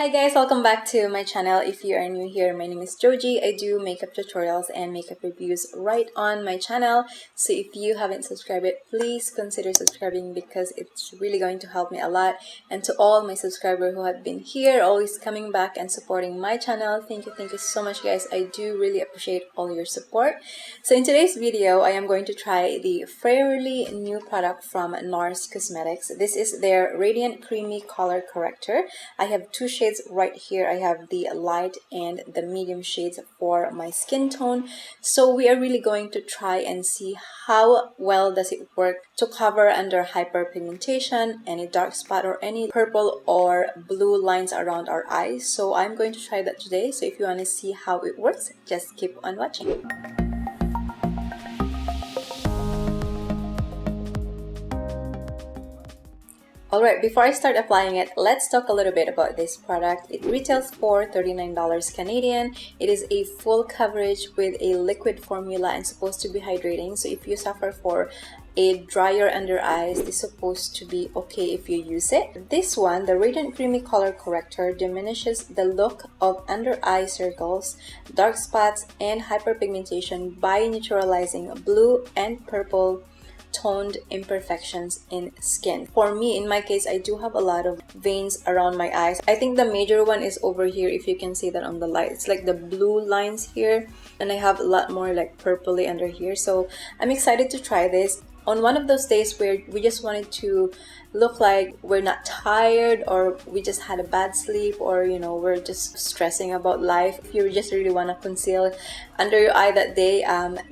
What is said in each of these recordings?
Hi guys, welcome back to my channel. If you are new here, my name is Joji. I do makeup tutorials and makeup reviews right on my channel. So if you haven't subscribed yet, please consider subscribing because it's really going to help me a lot. And to all my subscribers who have been here, always coming back and supporting my channel, thank you so much guys. I do really appreciate all your support. So in today's video, I am going to try the fairly new product from Nars Cosmetics. This is their Radiant Creamy Color Corrector. I have two shades right here. I have the light and the medium shades for my skin tone. So we are really going to try and see how well does it work to cover under hyperpigmentation, any dark spot or any purple or blue lines around our eyes. So I'm going to try that today. So if you want to see how it works, just keep on watching. Alright, before I start applying it, let's talk a little bit about this product. It retails for $39 Canadian. It is a full coverage with a liquid formula and supposed to be hydrating. So if you suffer for a drier under eyes, this is supposed to be okay if you use it. This one, the Radiant Creamy Color Corrector, diminishes the look of under eye circles, dark spots, and hyperpigmentation by neutralizing blue and purple toned imperfections in skin. For me, in my case, I do have a lot of veins around my eyes. I think the major one is over here, if you can see that on the light. It's like the blue lines here, and I have a lot more like purpley under here. So I'm excited to try this on one of those days where we just wanted to look like we're not tired, or we just had a bad sleep, or you know, we're just stressing about life. If you just really want to conceal under your eye that day,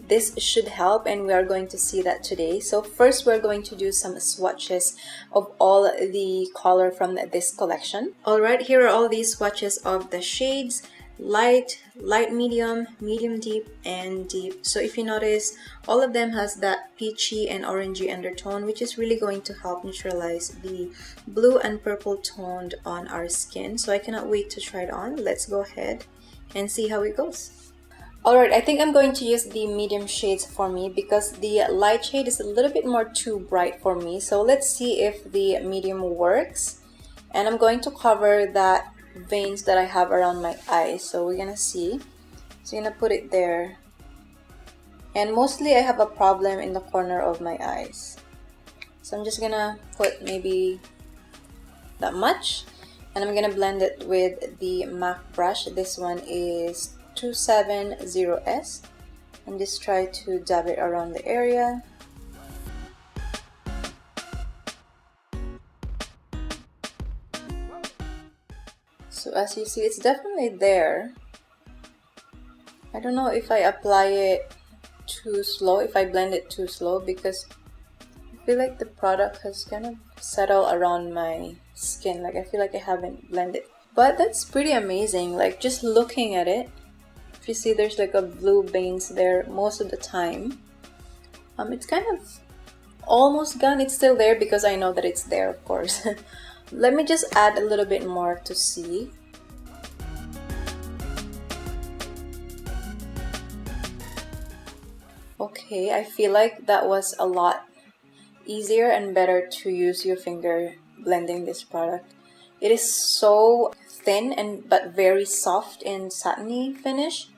this should help, and we are going to see that today. So first, we're going to do some swatches of all the color from this collection. Alright, here are all these swatches of the shades: light, light medium, medium deep, and deep. So if you notice, all of them has that peachy and orangey undertone, which is really going to help neutralize the blue and purple toned on our skin. So I cannot wait to try it on. Let's go ahead and see how it goes. Alright, I think I'm going to use the medium shades for me because the light shade is a little bit more too bright for me. So let's see if the medium works. And I'm going to cover that veins that I have around my eyes. So we're gonna see. So I'm gonna put it there. And mostly I have a problem in the corner of my eyes. So I'm just gonna put maybe that much. And I'm gonna blend it with the MAC brush. This one is 270S. And just try to dab it around the area. So as you see, it's definitely there. I don't know if I apply it too slow, if I blend it too slow, because I feel like the product has kind of settled around my skin. Like I feel like I haven't blended. But that's pretty amazing. Like just looking at it, if you see there's like a blue veins there most of the time. It's kind of almost gone. It's still there because I know that it's there, of course. Let me just add a little bit more to see. Okay, I feel like that was a lot easier and better to use your finger blending this product. It is so thin but very soft and satiny finish.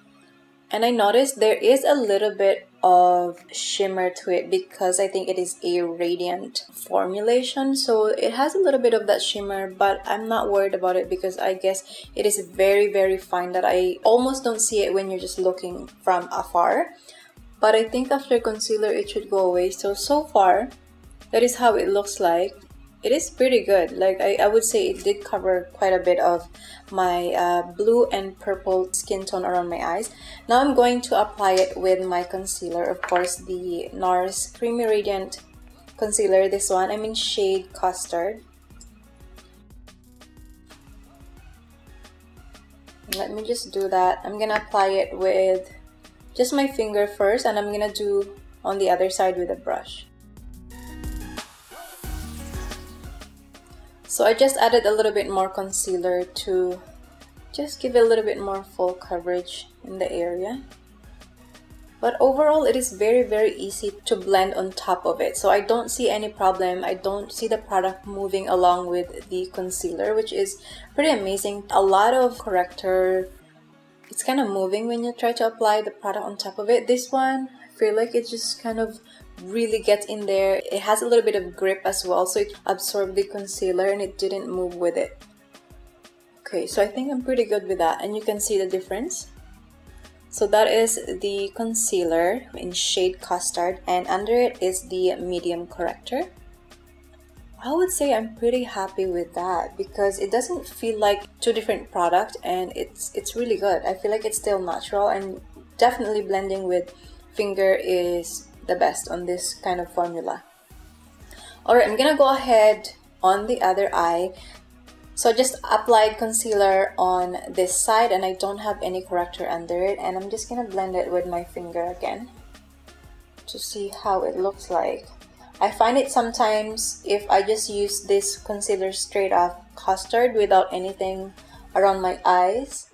And I noticed there is a little bit of shimmer to it because I think it is a radiant formulation. So it has a little bit of that shimmer, but I'm not worried about it because I guess it is very fine that I almost don't see it when you're just looking from afar. But I think after concealer it should go away. So far, that is how it looks like. It is pretty good. Like I would say it did cover quite a bit of my blue and purple skin tone around my eyes. Now I'm going to apply it with my concealer. Of course, the Nars Creamy Radiant Concealer. This one, I'm in shade Custard. Let me just do that. I'm gonna apply it with just my finger first, and I'm gonna do on the other side with a brush. So I just added a little bit more concealer to just give it a little bit more full coverage in the area. But overall, it is very easy to blend on top of it. So I don't see any problem. I don't see the product moving along with the concealer, which is pretty amazing. A lot of corrector, it's kind of moving when you try to apply the product on top of it. This one, I feel like it just kind of really gets in there. It has a little bit of grip as well, so it absorbed the concealer and it didn't move with it. Okay, so I think I'm pretty good with that, and you can see the difference. So that is the concealer in shade Custard, and under it is the medium corrector. I would say I'm pretty happy with that because it doesn't feel like two different products, and it's really good. I feel like it's still natural, and definitely blending with finger is the best on this kind of formula. Alright, I'm gonna go ahead on the other eye. So I just applied concealer on this side and I don't have any corrector under it, and I'm just gonna blend it with my finger again to see how it looks like. I find it sometimes if I just use this concealer straight off Custard without anything around my eyes,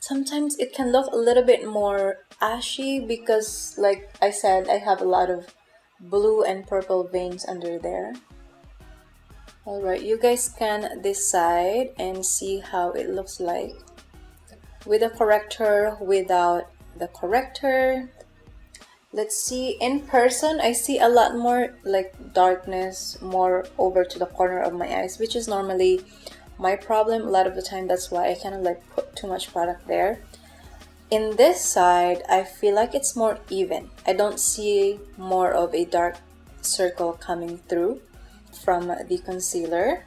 sometimes it can look a little bit more ashy because, like I said, I have a lot of blue and purple veins under there. Alright, you guys can decide and see how it looks like with a corrector, without the corrector. Let's see, in person, I see a lot more like darkness, more over to the corner of my eyes, which is normally my problem a lot of the time. That's why I kind of like put too much product there. In this side, I feel like it's more even. I don't see more of a dark circle coming through from the concealer.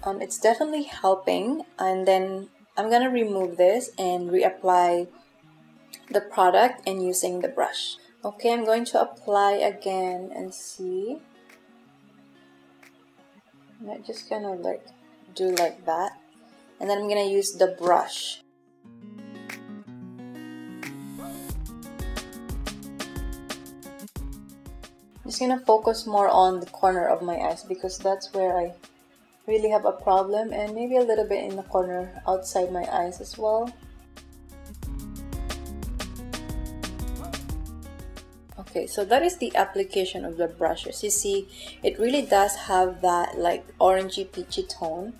It's definitely helping. And then I'm gonna remove this and reapply the product and using the brush. Okay, I'm going to apply again and see. I'm just gonna like do like that, and then I'm gonna use the brush. I'm just gonna focus more on the corner of my eyes because that's where I really have a problem, and maybe a little bit in the corner outside my eyes as well. Okay, so that is the application of the brushes. You see, it really does have that like orangey peachy tone.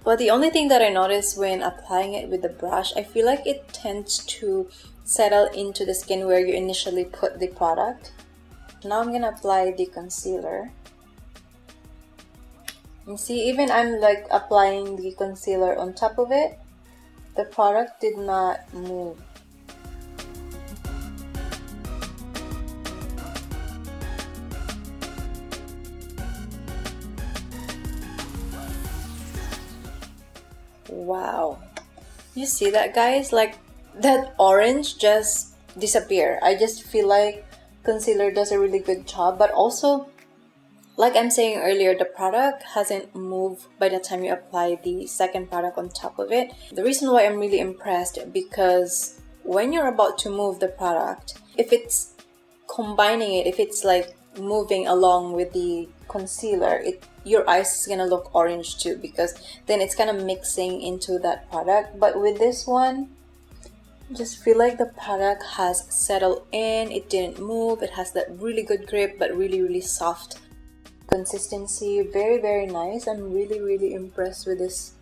But the only thing that I notice when applying it with the brush, I feel like it tends to settle into the skin where you initially put the product. Now I'm gonna apply the concealer. And see, even I'm like applying the concealer on top of it, the product did not move. Wow, you see that, guys? Like that orange just disappeared. I just feel like concealer does a really good job, but also, like I'm saying earlier, the product hasn't moved by the time you apply the second product on top of it. The reason why I'm really impressed, because when you're about to move the product, if it's combining it, if it's like moving along with the concealer, your eyes is gonna look orange too, because then it's kind of mixing into that product. But with this one, just feel like the product has settled in. It didn't move. It has that really good grip, but really soft consistency. Very nice. I'm really impressed with this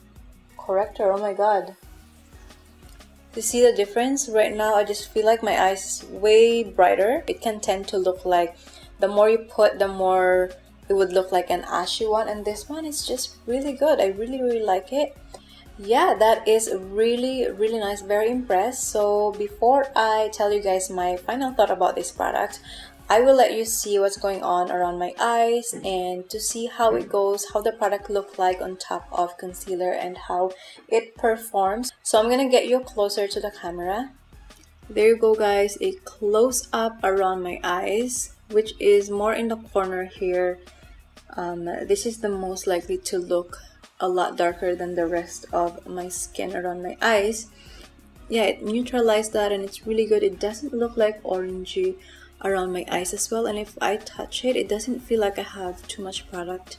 corrector. Oh my god, you see the difference right now? I just feel like my eyes is way brighter. It can tend to look like the more you put, the more it would look like an ashy one, and this one is just really good. I really like it. Yeah, that is really nice. Very impressed. So before I tell you guys my final thought about this product, I will let you see what's going on around my eyes and to see how it goes, how the product looks like on top of concealer and how it performs. So I'm gonna get you closer to the camera. There you go, guys, a close up around my eyes, which is more in the corner here. This is the most likely to look a lot darker than the rest of my skin around my eyes. Yeah, it neutralized that and it's really good. It doesn't look like orangey around my eyes as well, and if I touch it, it doesn't feel like I have too much product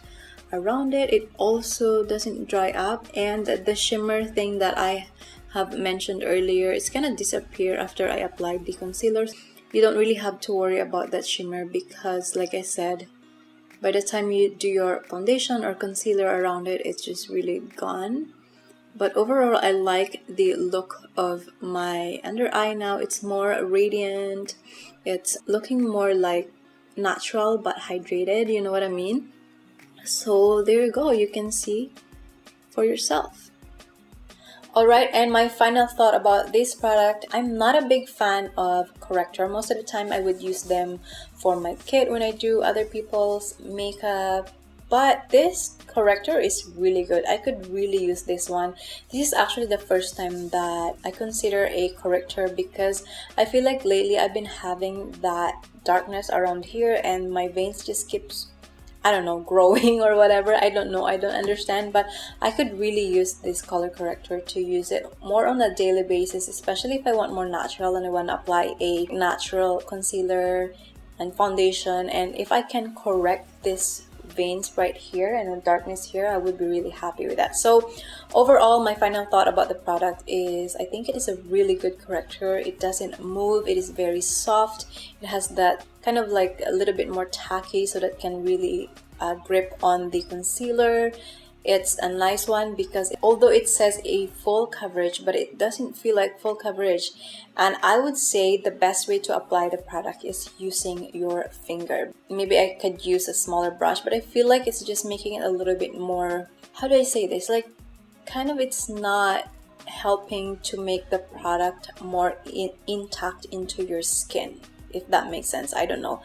around it. It also doesn't dry up, and the shimmer thing that I have mentioned earlier, it's gonna disappear after I applied the concealer. You don't really have to worry about that shimmer because, like I said, by the time you do your foundation or concealer around it, it's just really gone. But overall, I like the look of my under eye now. It's more radiant. It's looking more like natural but hydrated, you know what I mean? So there you go, you can see for yourself. Alright, and my final thought about this product, I'm not a big fan of corrector. Most of the time I would use them for my kit when I do other people's makeup. But this corrector is really good. I could really use this one. This is actually the first time that I consider a corrector because I feel like lately I've been having that darkness around here and my veins just keeps, I don't know, growing or whatever. I don't know, I don't understand, but I could really use this color corrector to use it more on a daily basis, especially if I want more natural and I want to apply a natural concealer and foundation. And if I can correct this veins right here and the darkness here, I would be really happy with that. So overall, my final thought about the product is I think it is a really good corrector. It doesn't move, it is very soft, it has that kind of like a little bit more tacky so that can really grip on the concealer. It's a nice one because although it says a full coverage, but it doesn't feel like full coverage. And I would say the best way to apply the product is using your finger. Maybe I could use a smaller brush, but I feel like it's just making it a little bit more, how do I say this? Like kind of it's not helping to make the product more intact into your skin, if that makes sense. I don't know.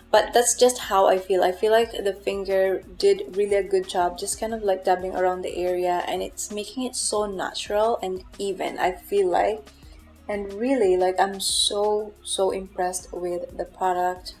But that's just how I feel. I feel like the finger did really a good job just kind of like dabbing around the area, and it's making it so natural and even, I feel like. And really, like, I'm so impressed with the product.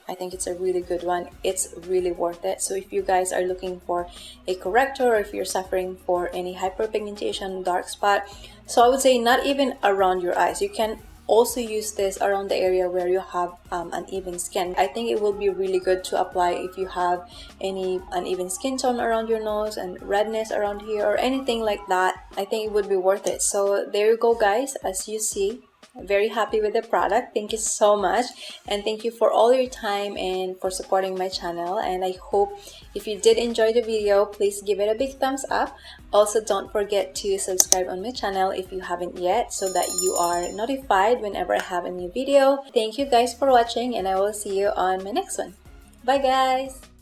I think it's a really good one. It's really worth it. So if you guys are looking for a corrector or if you're suffering for any hyperpigmentation, dark spot, so I would say not even around your eyes. You can also use this around the area where you have uneven skin. I think it will be really good to apply if you have any uneven skin tone around your nose and redness around here or anything like that. I think it would be worth it. So there you go, guys. As you see, I'm very happy with the product. Thank you so much, and thank you for all your time and for supporting my channel. And I hope if you did enjoy the video, please give it a big thumbs up. Also, don't forget to subscribe on my channel if you haven't yet, so that you are notified whenever I have a new video. Thank you guys for watching, and I will see you on my next one. Bye guys!